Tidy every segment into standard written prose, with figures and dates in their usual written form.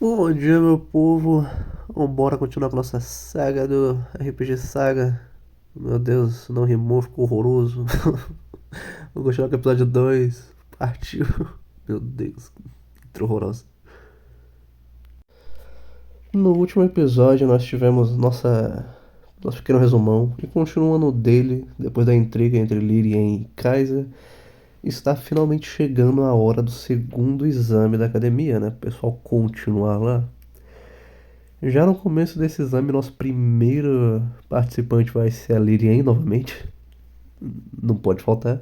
Bom dia, meu povo. Vambora continuar com a nossa saga do RPG Saga. Meu Deus, não rimou, ficou horroroso. Vou continuar com o episódio 2. Partiu. Meu Deus, que horrorosa. No último episódio, nós tivemos nosso pequeno resumão. E continuando dele, depois da intriga entre Lyrien e Kaiser, está finalmente chegando a hora do segundo exame da academia, né? O pessoal continuar lá. Já no começo desse exame, nosso primeiro participante vai ser a Lirien novamente, não pode faltar.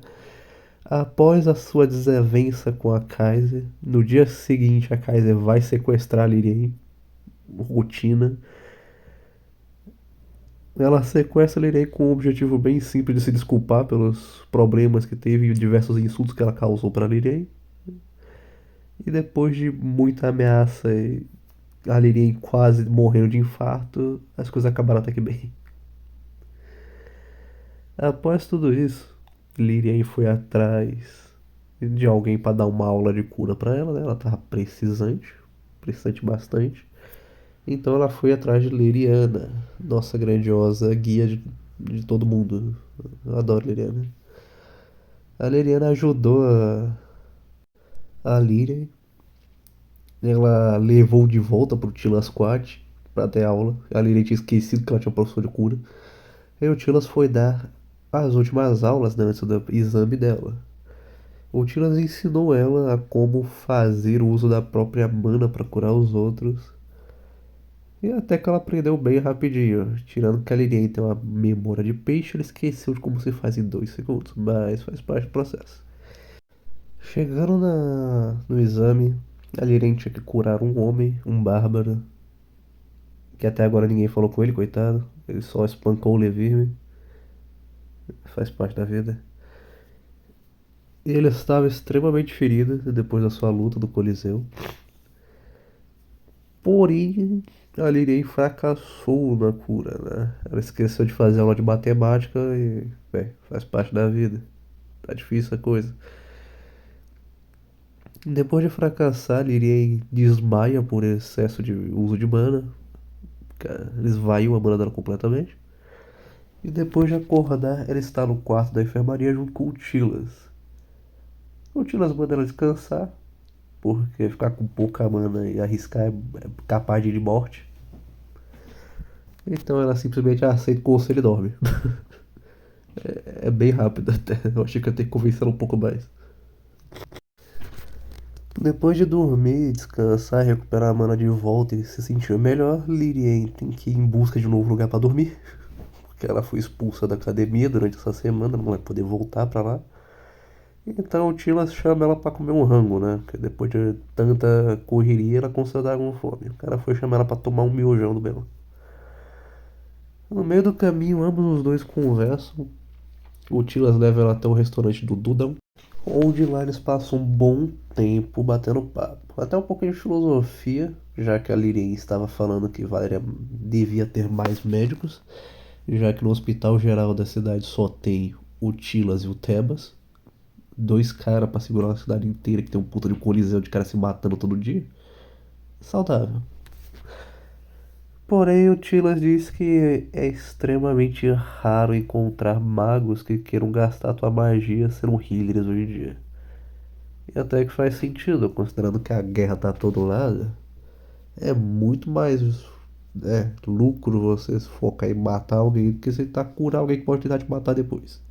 Após a sua desavença com a Kaiser, no dia seguinte a Kaiser vai sequestrar a Lirien, rotina. Ela sequestra a Lirien com um objetivo bem simples de se desculpar pelos problemas que teve e diversos insultos que ela causou para a Lirien. E depois de muita ameaça e a Lirien quase morrendo de infarto, as coisas acabaram até que bem. Após tudo isso, Lirian foi atrás de alguém para dar uma aula de cura para ela, né? Ela tava precisante bastante. Então ela foi atrás de Liriana, nossa grandiosa guia de todo mundo. Eu adoro Liriana. A Liriana ajudou a Lirian. Ela levou de volta pro Tilas Quad para ter aula. A Lirian tinha esquecido que ela tinha um professor de cura. E o Tilas foi dar as últimas aulas, né, antes do exame dela. O Tilas ensinou ela a como fazer uso da própria mana para curar os outros. E até que ela aprendeu bem rapidinho. Tirando que a Liliane tem uma memória de peixe, ela esqueceu de como se faz em 2 segundos. Mas faz parte do processo. Chegando no exame, a Liliane tinha que curar um homem, um bárbaro. Que até agora ninguém falou com ele, coitado. Ele só espancou o Levirme. Faz parte da vida. Ele estava extremamente ferido depois da sua luta do Coliseu. Porém, a Lirei fracassou na cura, né? Ela esqueceu de fazer aula de matemática e, bem, faz parte da vida. Tá difícil a coisa. Depois de fracassar, Lirei desmaia por excesso de uso de mana. Esvaiu a mana dela completamente. E depois de acordar, ela está no quarto da enfermaria junto com o Tilas. O Tilas manda ela descansar, porque ficar com pouca mana e arriscar é capaz de ir de morte. Então ela simplesmente aceita o conselho e dorme. É bem rápido até. Eu achei que eu ia ter que convencer ela um pouco mais. Depois de dormir, descansar, recuperar a mana de volta e se sentir melhor, Lirien tem que ir em busca de um novo lugar para dormir. Porque ela foi expulsa da academia durante essa semana, não vai poder voltar para lá. Então o Tilas chama ela para comer um rango, né? Porque depois de tanta correria, ela começou a dar com fome. O cara foi chamar ela para tomar um miojão do Belo. No meio do caminho, ambos os dois conversam. O Tilas leva ela até o restaurante do Dudão, onde lá eles passam um bom tempo batendo papo. Até um pouquinho de filosofia, já que a Lirien estava falando que Valéria devia ter mais médicos, já que no hospital geral da cidade só tem o Tilas e o Tebas, dois caras pra segurar a cidade inteira, que tem um puta de coliseu de cara se matando todo dia. Saudável. Porém, o Tilas diz que é extremamente raro encontrar magos que queiram gastar tua magia sendo healers hoje em dia. E até que faz sentido, considerando que a guerra tá a todo lado, é muito mais lucro você se focar em matar alguém do que você tentar curar alguém que pode tentar te matar depois.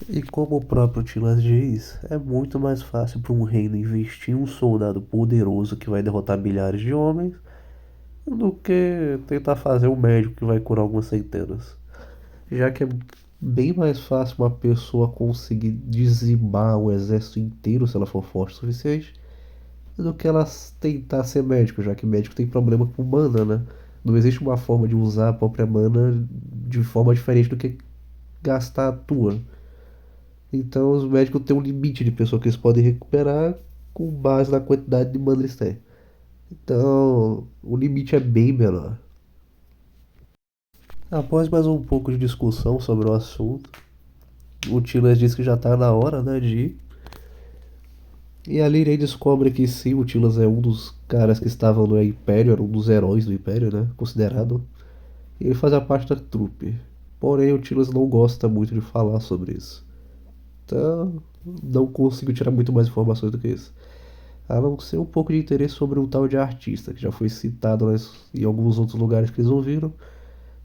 E como o próprio Tilas diz, é muito mais fácil para um reino investir em um soldado poderoso que vai derrotar milhares de homens do que tentar fazer um médico que vai curar algumas centenas. Já que é bem mais fácil uma pessoa conseguir dizimar o exército inteiro se ela for forte o suficiente do que ela tentar ser médico, já que médico tem problema com mana, né? Não existe uma forma de usar a própria mana de forma diferente do que gastar a tua. Então os médicos têm um limite de pessoa que eles podem recuperar com base na quantidade de mana eles têm. Então o limite é bem menor. Após mais um pouco de discussão sobre o assunto, o Tilas disse que já tá na hora, né, de ir. E ali ele descobre que sim, o Tilas é um dos caras que estavam no Império, era um dos heróis do Império, né? Considerado. E ele fazia parte da trupe. Porém, o Tilas não gosta muito de falar sobre isso. Então, não consigo tirar muito mais informações do que isso. A não ser um pouco de interesse sobre um tal de artista, que já foi citado em alguns outros lugares que eles ouviram.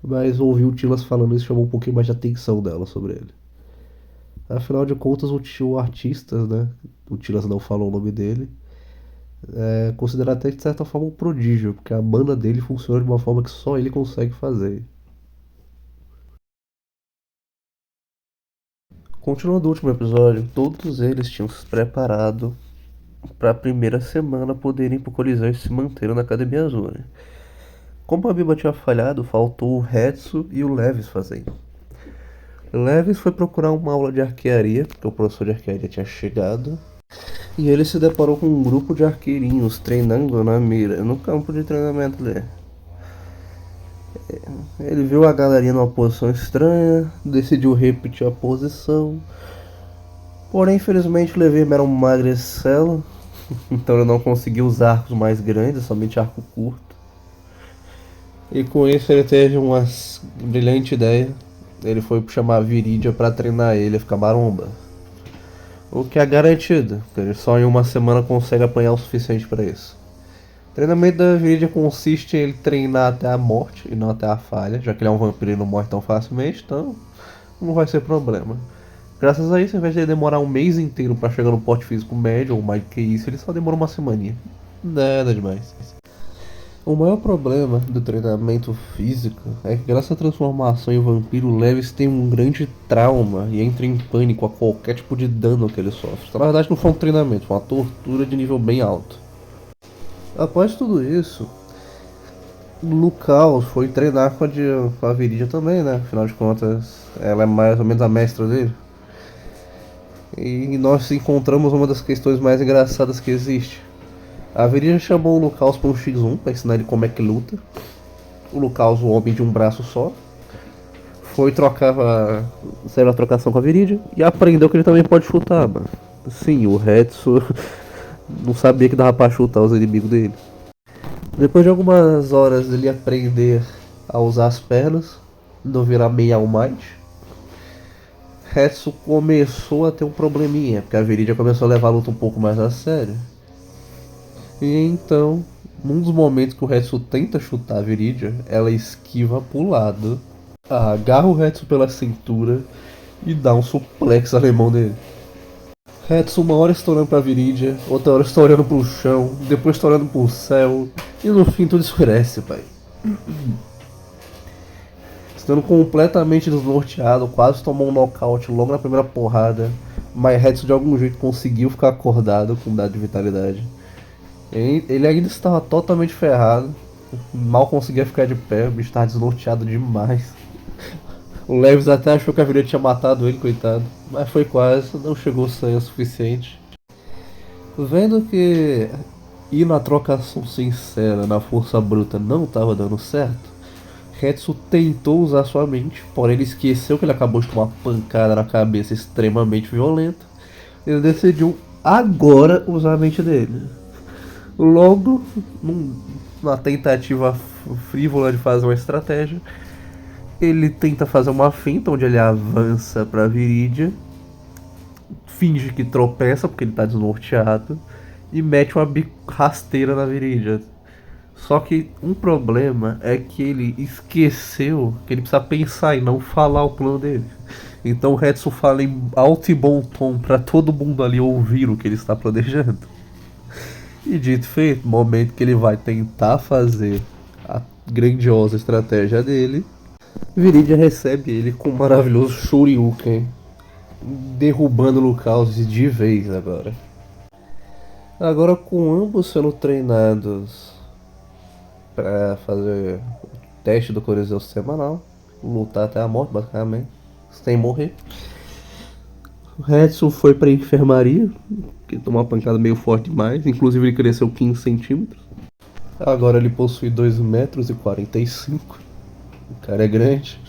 Mas ouvir o Tilas falando isso chamou um pouquinho mais de atenção dela sobre ele. Afinal de contas, o artista, né? O Tilas não falou o nome dele. É considerado até de certa forma um prodígio, porque a banda dele funciona de uma forma que só ele consegue fazer. Continuando o último episódio, todos eles tinham se preparado para a primeira semana poderem ir pro Coliseu e se manteram na Academia Azul, né? Como a Biba tinha falhado, faltou o Hetsu e o Levis fazendo. O Levis foi procurar uma aula de arquearia, porque o professor de arquearia tinha chegado, e ele se deparou com um grupo de arqueirinhos treinando na mira, no campo de treinamento dele. Ele viu a galerinha numa posição estranha, decidiu repetir a posição. Porém, infelizmente, o Levi era um magricelo, então ele não conseguiu usar arcos mais grandes, somente arco curto. E com isso ele teve uma brilhante ideia. Ele foi chamar a Viridia para treinar ele a ficar maromba. O que é garantido, porque ele só em uma semana consegue apanhar o suficiente para isso. O treinamento da Viridia consiste em ele treinar até a morte e não até a falha, já que ele é um vampiro e não morre tão facilmente, então não vai ser problema. Graças a isso, ao invés de ele demorar um mês inteiro para chegar no porte físico médio ou mais do que isso, ele só demora uma semaninha. Nada demais. O maior problema do treinamento físico é que, graças à transformação em vampiro, Levis tem um grande trauma e entra em pânico a qualquer tipo de dano que ele sofre. Então, na verdade, não foi um treinamento, foi uma tortura de nível bem alto. Após tudo isso, Lucas foi treinar com a Viridia também, né? Afinal de contas, ela é mais ou menos a mestra dele. E nós encontramos uma das questões mais engraçadas que existe. A Viridia chamou o Lucas para um X1 para ensinar ele como é que luta. O Lucas, o homem de um braço só, foi trocar, saiu a trocação com a Viridia e aprendeu que ele também pode chutar, mano. Sim, o Hetsu não sabia que dava pra chutar os inimigos dele. Depois de algumas horas dele aprender a usar as pernas, não virar meia All Might, Hetsu começou a ter um probleminha, porque a Viridia começou a levar a luta um pouco mais a sério. E então, num dos momentos que o Hetsu tenta chutar a Viridia, ela esquiva pro lado, agarra o Hetsu pela cintura e dá um suplex alemão nele. Hetsu uma hora está olhando pra Viridia, outra hora está olhando pro chão, depois está olhando pro céu, e no fim tudo escurece, pai. Estando completamente desnorteado, quase tomou um nocaute logo na primeira porrada, mas Hetsu de algum jeito conseguiu ficar acordado com um dado de vitalidade. Ele ainda estava totalmente ferrado, mal conseguia ficar de pé, o bicho estava desnorteado demais. O Leves até achou que a Viridia tinha matado ele, coitado, mas foi quase, não chegou a sangue o suficiente. Vendo que ir na trocação sincera, na força bruta, não estava dando certo, Hetsu tentou usar sua mente, porém ele esqueceu que ele acabou de tomar uma pancada na cabeça extremamente violenta. Ele decidiu agora usar a mente dele. Logo, numa tentativa frívola de fazer uma estratégia, ele tenta fazer uma finta onde ele avança para Viridia, finge que tropeça porque ele está desnorteado e mete uma rasteira na Viridia. Só que um problema é que ele esqueceu que ele precisa pensar e não falar o plano dele. Então o Hetsu fala em alto e bom tom para todo mundo ali ouvir o que ele está planejando. E dito feito, no momento que ele vai tentar fazer a grandiosa estratégia dele, Viridia recebe ele com um maravilhoso Shoryuken, derrubando o Lucas de vez agora. Agora com ambos sendo treinados para fazer o teste do Coliseu semanal, lutar até a morte basicamente, sem morrer. O Edson foi pra enfermaria, que tomou uma pancada meio forte demais, inclusive ele cresceu 15 centímetros. Agora ele possui 2 metros e 45. O cara é grande.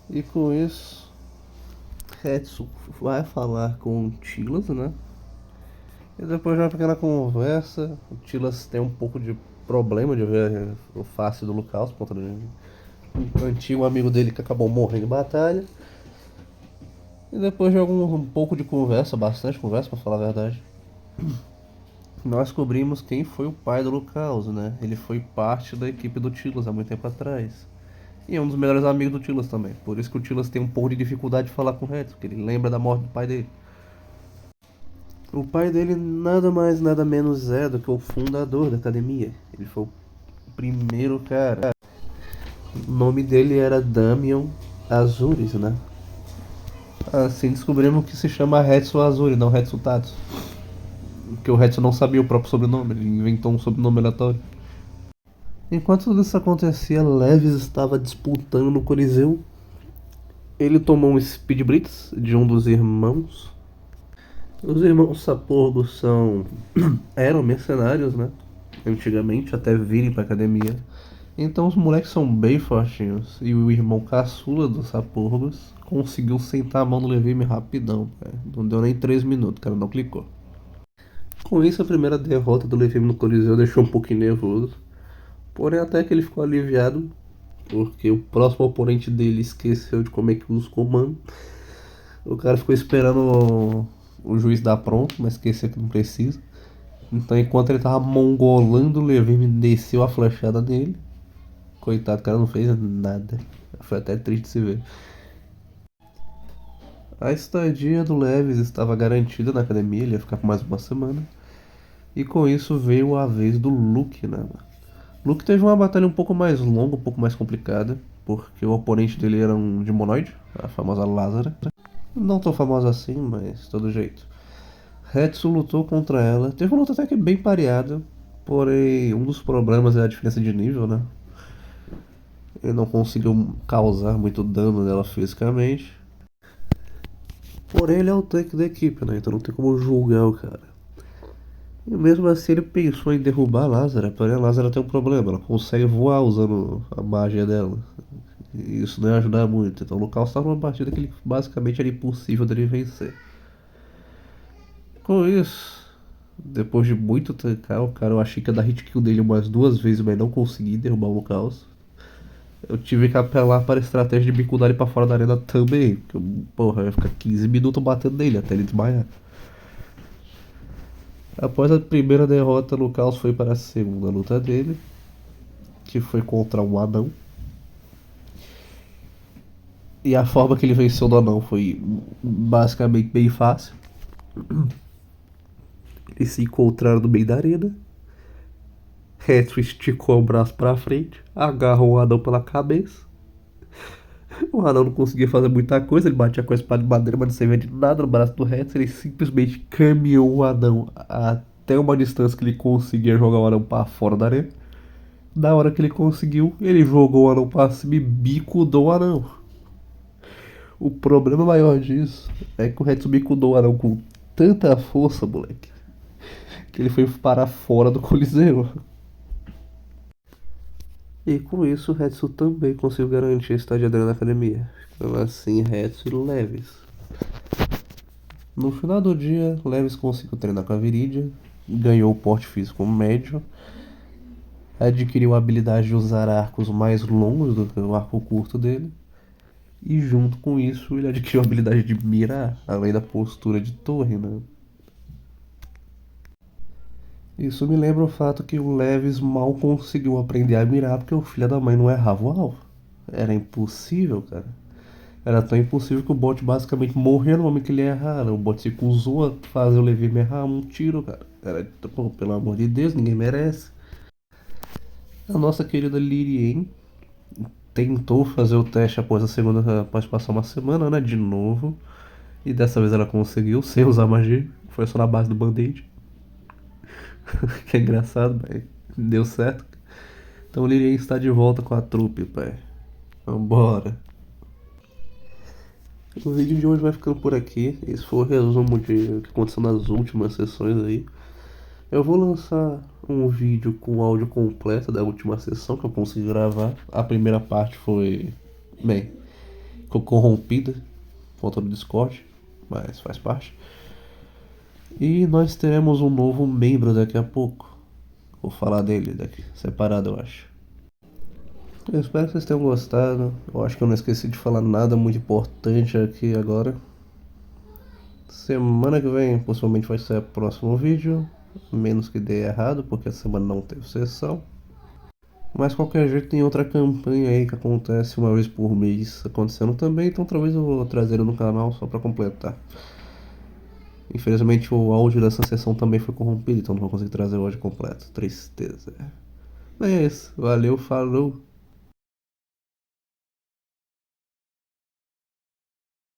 E com isso, Edson vai falar com o Tilas, né? E depois de uma pequena conversa, o Tilas tem um pouco de problema de ver o face do Lucas, por conta de um antigo amigo dele que acabou morrendo em batalha. E depois de um pouco de conversa, bastante conversa pra falar a verdade, nós descobrimos quem foi o pai do Lucas, né? Ele foi parte da equipe do Tilas há muito tempo atrás. E é um dos melhores amigos do Tilas também. Por isso que o Tilas tem um pouco de dificuldade de falar com o Reto, porque ele lembra da morte do pai dele. O pai dele nada mais, nada menos é do que o fundador da academia. Ele foi o primeiro cara. O nome dele era Damian Azuris, né? Assim descobrimos que se chama Hetsu Azuri, não Hetsu Tatsu. Porque o Hetsu não sabia o próprio sobrenome, ele inventou um sobrenome aleatório. Enquanto tudo isso acontecia, Leves estava disputando no Coliseu. Ele tomou um Speed Blitz de um dos irmãos. Os irmãos Saporgo eram mercenários, né? Antigamente, até virem pra academia. Então os moleques são bem fortinhos. E o irmão caçula dos Saporgos conseguiu sentar a mão no Levime rapidão. Não deu nem 3 minutos, o cara não clicou. Com isso, a primeira derrota do Levime no Coliseu deixou um pouquinho nervoso. Porém, até que ele ficou aliviado, porque o próximo oponente dele esqueceu de como é que usa os comandos. O cara ficou esperando o juiz dar pronto, mas esqueceu que não precisa. Então, enquanto ele tava mongolando, o Levine desceu a flechada nele. Coitado, o cara não fez nada. Foi até triste de se ver. A estadia do Leves estava garantida na academia, ele ia ficar por mais uma semana. E com isso veio a vez do Luke, né? Luke teve uma batalha um pouco mais longa, um pouco mais complicada, porque o oponente dele era um Demonoide, a famosa Lázara. Não tão famosa assim, mas de todo jeito. Hetsu lutou contra ela, teve uma luta até que bem pareada, porém um dos problemas é a diferença de nível, né? Ele não conseguiu causar muito dano nela fisicamente. Porém, ele é o tanque da equipe, né? Então não tem como julgar o cara. E mesmo assim ele pensou em derrubar a Lázara, porém a Lázara tem um problema, ela consegue voar usando a magia dela. E isso não ia ajudar muito. Então o Lucas estava numa partida que ele, basicamente era impossível dele vencer. Com isso, depois de muito tancar, o cara, eu achei que ia dar hit kill dele umas 2 vezes, mas não consegui derrubar o Lucas. Eu tive que apelar para a estratégia de bicudar ele pra fora da arena também. Porque, porra, eu ia ficar 15 minutos batendo nele até ele desmaiar. Após a primeira derrota, Lucas foi para a segunda luta dele, que foi contra um anão. E a forma que ele venceu do anão foi basicamente bem fácil. Eles se encontraram no meio da arena. Retro esticou o braço pra frente, agarrou o anão pela cabeça. O anão não conseguia fazer muita coisa, ele batia com a espada de madeira, mas não servia de nada no braço do Retro. Ele simplesmente caminhou o anão até uma distância que ele conseguia jogar o anão pra fora da arena. Na hora que ele conseguiu, ele jogou o anão pra cima e bicudou o anão. O problema maior disso é que o Retsu bicudou o anão com tanta força, moleque, que ele foi parar fora do Coliseu. E com isso, o Hetsu também conseguiu garantir a estadia dele na academia. Então, assim, Hetsu e Leves. No final do dia, Leves conseguiu treinar com a Viridia, ganhou o porte físico médio, adquiriu a habilidade de usar arcos mais longos do que o arco curto dele, e junto com isso, ele adquiriu a habilidade de mirar, além da postura de torre, né? Isso me lembra o fato que o Leves mal conseguiu aprender a mirar porque o filho da mãe não errava o alvo. Era impossível, cara. Era tão impossível que o bot basicamente morreu no momento que ele ia errar. O bot se recusou a fazer o Levi errar um tiro, cara. Era, pô, pelo amor de Deus, ninguém merece. A nossa querida Lirien tentou fazer o teste após a segunda, após passar uma semana, né? De novo. E dessa vez ela conseguiu, sem usar magia. Foi só na base do band-aid. Que é engraçado, mas deu certo. Então Lirien está de volta com a trupe, pai. Vambora. O vídeo de hoje vai ficando por aqui. Esse foi o resumo de o que aconteceu nas últimas sessões aí. Eu vou lançar um vídeo com o áudio completo da última sessão que eu consegui gravar. A primeira parte foi, bem, ficou corrompida por conta do Discord, mas faz parte. E nós teremos um novo membro daqui a pouco. Vou falar dele daqui, separado, eu acho. Eu espero que vocês tenham gostado. Eu acho que eu não esqueci de falar nada muito importante aqui agora. Semana que vem possivelmente vai ser o próximo vídeo. Menos que dê errado, porque essa semana não teve sessão. Mas qualquer jeito tem outra campanha aí que acontece uma vez por mês acontecendo também, então talvez eu vou trazer ele no canal só pra completar. Infelizmente o áudio dessa sessão também foi corrompido, então não vou conseguir trazer o áudio completo. Tristeza. É isso. Valeu, falou.